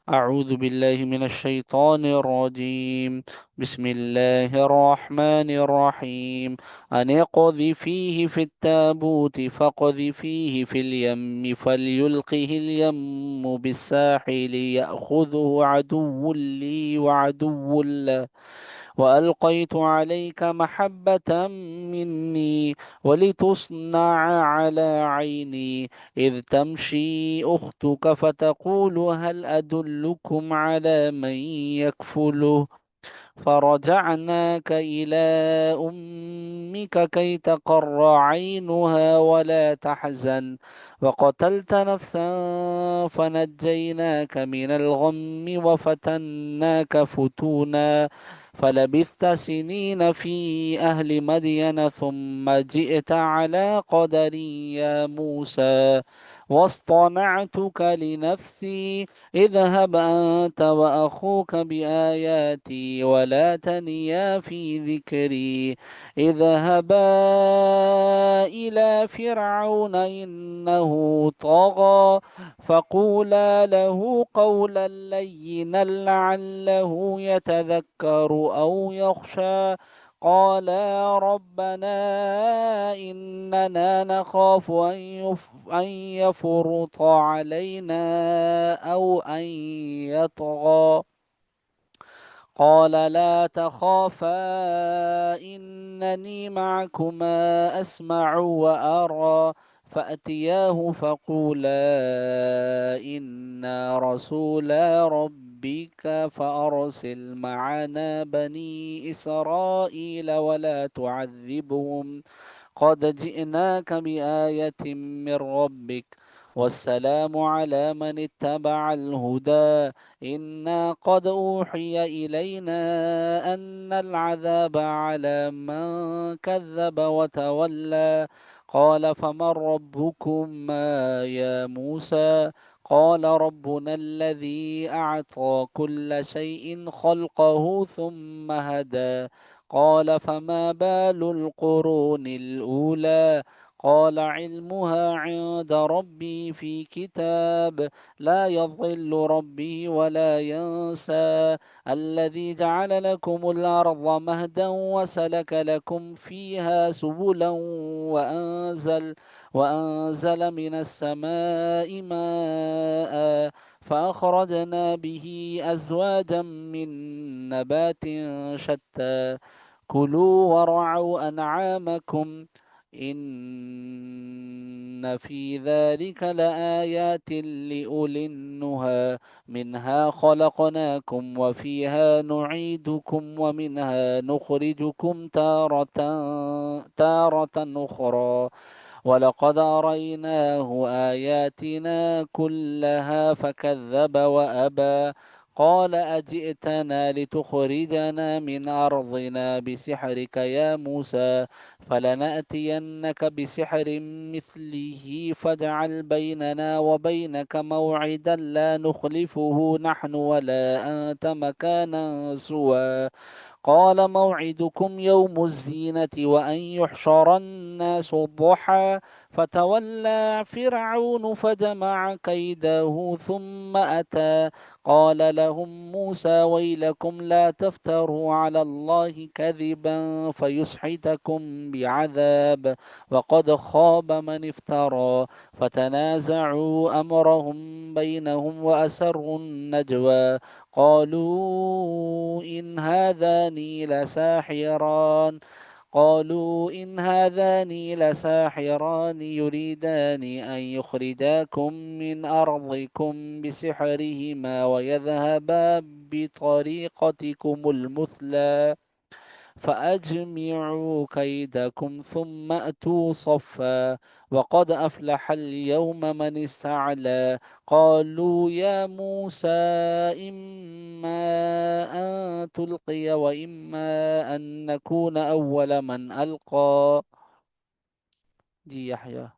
أعوذ بالله من الشيطان الرجيم. بسم الله الرحمن الرحيم. أن اقذفيه في التابوت فاقذفيه في اليم فليلقه اليم بالساحل يأخذه عدو لي وعدو له، وألقيت عليك محبة مني ولتصنع على عيني، إذ تمشي أختك فتقول هل أدلكم على من يكفله، فرجعناك إلى أمك كي تقر عينها ولا تحزن، وقتلت نفسا فنجيناك من الغم وفتناك فتونا، فلبثت سنين في أهل مدين ثم جئت على قدر يا موسى، واصطنعتك لنفسي، اذهب أنت وأخوك بآياتي ولا تنيا في ذكري، اذهبا إلى فرعون إنه طغى، فقولا له قولا لينا لعله يتذكر أو يخشى، قالا ربنا إننا نخاف أن يفرط علينا أو أن يطغى، قال لا تخافا إنني معكما أسمع وأرى، فأتياه فقولا إنا رسولا ربك فأرسل معنا بني إسرائيل ولا تعذبهم، قد جئناك بآية من ربك، والسلام على من اتبع الهدى، إنا قد أوحي إلينا أن العذاب على من كذب وتولى، قال فمن ربكما يا موسى، قال ربنا الذي أعطى كل شيء خلقه ثم هدى، قال فما بال القرون الأولى، قال علمها عند ربي في كتاب، لا يضل ربي ولا ينسى، الذي جعل لكم الأرض مهدا وسلك لكم فيها سبلا وأنزل من السماء ماء فأخرجنا به أزواجا من نبات شتى، كلوا وارعوا أنعامكم إن في ذلك لآيات لأولي النهى، منها خلقناكم وفيها نعيدكم ومنها نخرجكم تارة أخرى، ولقد أريناه آياتنا كلها فكذب وأبى، قال أجئتنا لتخرجنا من أرضنا بسحرك يا موسى، فلنأتينك بسحر مثله فاجعل بيننا وبينك موعدا لا نخلفه نحن ولا أنت مكانا سوى، قال موعدكم يوم الزينة وأن يحشر الناس ضحى، فتولى فرعون فجمع كيده ثم أتى، قال لهم موسى ويلكم لا تفتروا على الله كذبا فيسحتكم بعذاب، وقد خاب من افترى، فتنازعوا أمرهم بينهم وأسروا النجوى، قالوا إن هذان لساحران يريدان أن يخرجاكم من أرضكم بسحرهما ويذهبا بطريقتكم المثلى، فأجمعوا كيدكم ثم أتوا صفا، وقد أفلح اليوم من استعلى، قالوا يا موسى إما أن تلقي وإما أن نكون أول من ألقى. جي يحيى.